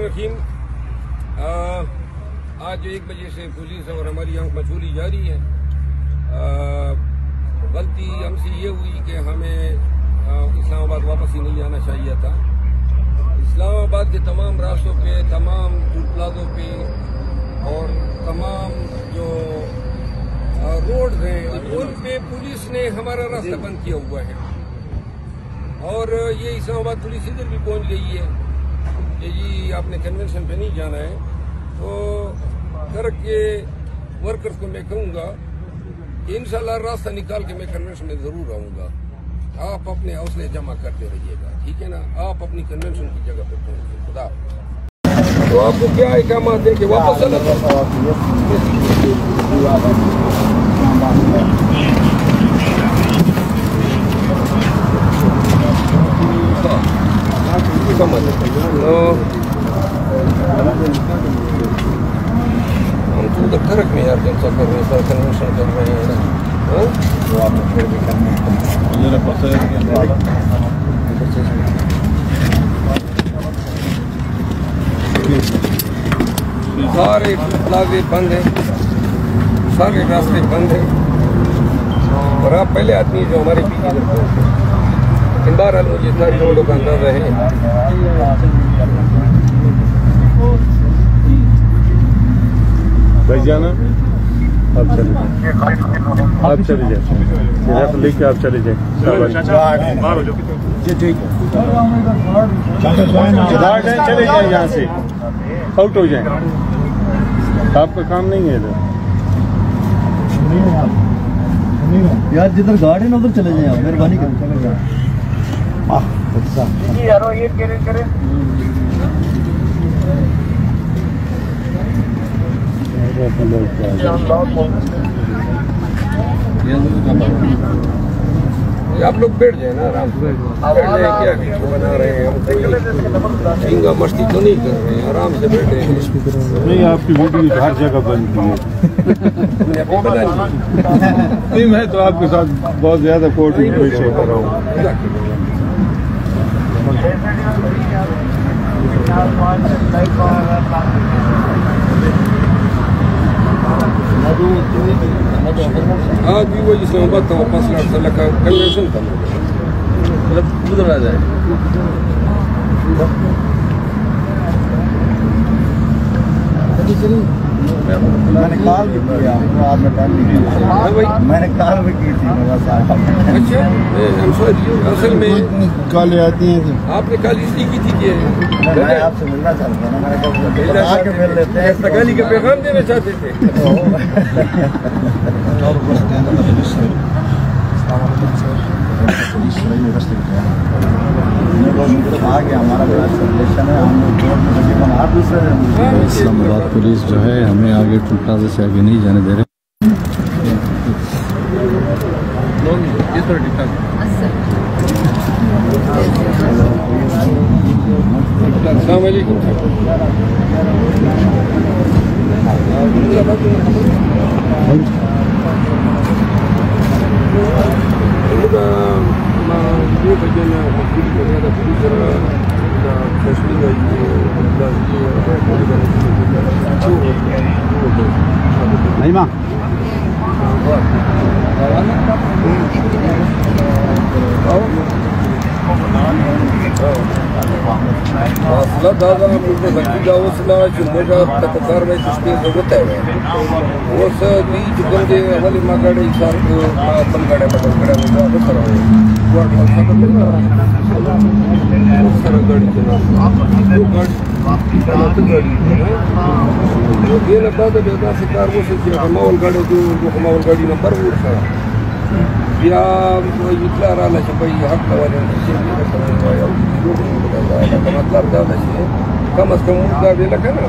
बिस्मिल्लाहिर्रहमानिर्रहीम। आज 1 बजे से पुलिस और हमारी आंख मचूली जारी है। गलती हमसे ये हुई कि हमें इस्लामाबाद वापस ही नहीं आना चाहिए था। इस्लामाबाद के तमाम रास्तों पे, तमाम टूल प्लाजों पे और तमाम जो रोड हैं उन पे पुलिस ने हमारा रास्ता बंद किया हुआ है। और ये इस्लामाबाद पुलिस इधर भी पहुंच गई है कि जी आपने कन्वेंशन पे नहीं जाना है। तो घर के वर्कर्स को मैं कहूँगा कि इंशाल्लाह रास्ता निकाल के मैं कन्वेंशन में जरूर आऊँगा। आप अपने हौसले जमा करते रहिएगा, ठीक है ना। आप अपनी कन्वेंशन की जगह पे पहुँचिए। खुदा तो आपको क्या अहकाम दें कि वापस चला हम तो उधर ट्रक में यार जलसा कर रहे हैं, कन्वेंशन कर रहे हैं ना। तो आपने फिर भी करना सारे प्लाजे बंद हैं, सारे रास्ते बंद हैं। और आप पहले आदमी जो हमारे पीछे इधर पहुंचे, बहरहाल मुझे सारी रोडों का अंदाजा है। भाई जाना आप चले जाए लेके आप चले जाए। ठीक है, चले जाए यहाँ से, आउट हो जाए। आपका काम नहीं है इधर यार, जिधर गार्ड है ना उधर चले जाए, मेहरबानी करें। यारो ये करे आप लोग बैठ जाए ना आराम से। बैठ जाए, क्या वीडियो बना रहे हैं हम, झींगा मस्ती तो नहीं कर रहे हैं, आराम से बैठे हैं। नहीं, आपकी वीडियो हर जगह बनती है। नहीं, मैं तो आपके साथ बहुत ज्यादा फोटो पेश कर रहा हूँ। आज भी वो इस्लामाबाद का 5 लाख साल का कन्वेंशन था, मतलब उधर आ जाए। मैंने कॉल भी किया, आज में टाइम नहीं किया। मैंने कॉल भी की थी। अच्छा, असल में कॉलें आती हैं। आपने कॉल इसलिए की थी कि मैं आपसे मिलना चाहता था ना, मैंने आके मिल लेते हैं। तगाली का पैगाम देना चाहते थे। इस्लामाबाद पुलिस जो है हमें आगे टोल प्लाजा से आगे नहीं जाने दे रहे। अस्सलाम वालेकुम। नईमा Aslında daha burada dakika olsun çünkü takılar ve sistem होता है। वो सब भी जुगंदे वाली मागाड़े इशार को अपन गाड़े पकड़ खड़ा होता है सर। वो अच्छा तो मिल रहा है। वो सर गाड़ी चला। वो गाड़ी चलाते गाड़ी है। वो ये ना बाद में ऐसा शिकार वो से माहौल गाड़ी जो माहौल गाड़ी नंबर वो था। या इतना रहा है भाई हक वाले से मतलब ज़्यादा है, कम से कम मुद्दा भी लगा ना।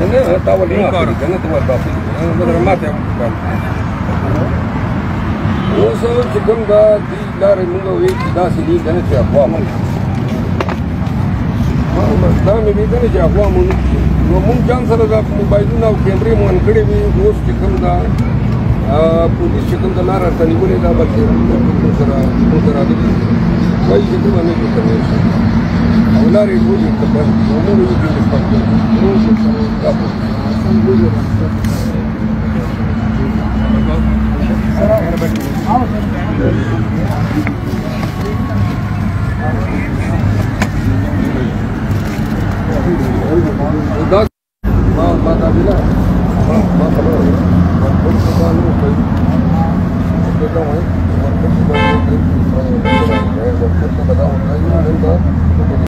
Karena tahu ni apa? Karena tu ada apa? Betul mati yang bukan. Oso cikam dah di lari mungkin wei dah sini karena siapa pun. Dah ni karena siapa pun. Mungkin jangan salah mobile na kamera mungkin kiri ni bos cikam dah. Polis cikam dah nara tani boleh dah baca. Muka ada. Baik cikam mana kita ni. Lari boleh terbang. Umur ini boleh pakai. Apa? Udah, mata bila, mata kalau, kalau kita ni, kita ni, kita ni, kita ni, kita ni, kita ni, kita ni, kita ni, kita ni,